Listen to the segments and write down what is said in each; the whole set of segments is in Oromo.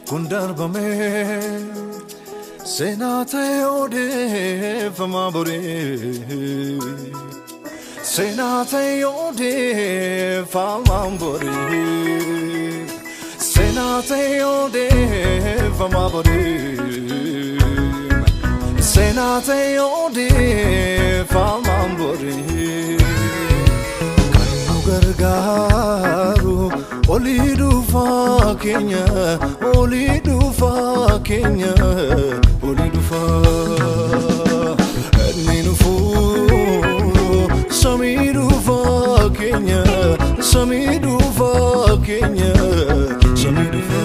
Kundarbame Senate ode famabore Senate ode famambore Senate ode famabore Senate ode famambore Kanu gargaru Olidu fa Kenya, Olidu fa Kenya, Olidu fa Ninu fu Samidu fa Kenya, Samidu fa Kenya, Samidu fa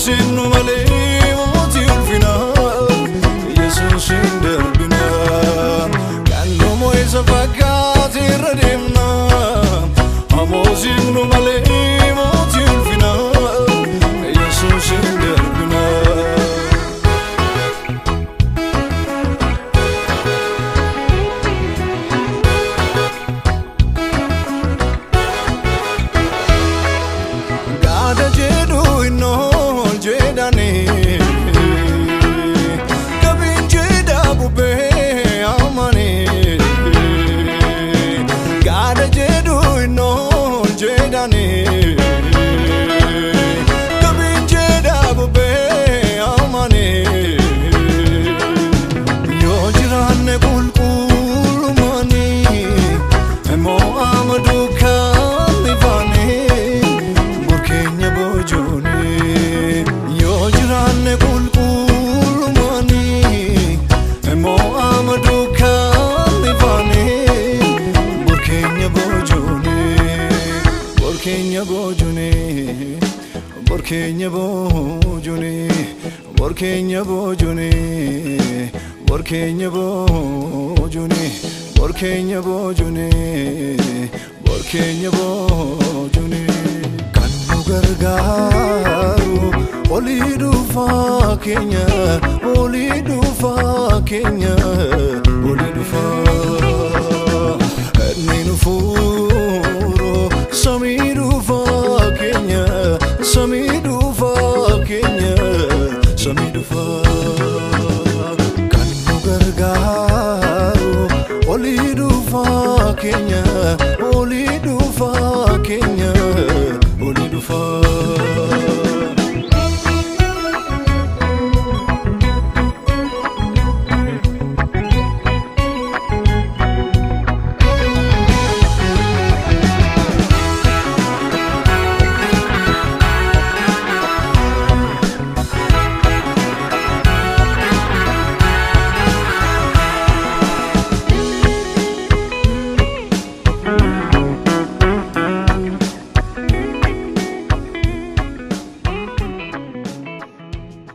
Sinu male moti ulfina Jesus inderbina Kanu moisa vakati radimna Amo sinu male moti ulfina Jesus inderbina Gada jedu ino Jedani Kabin jeda bube amani Gada jedu ino jedani Kabin jeda bube amani Yo jirane kulkul mani Emo amadu kamivani Burkenya bojuni Jirane kulkul mani Emo amadu kamivani Burkenya bojuni Burkenya bojuni Burkenya bojuni Burkenya bojuni Burkenya bojuni Burkenya bojuni Burkenya bojuni Kanu gargaru Olidu fa Kenya, Olidu fa Kenya.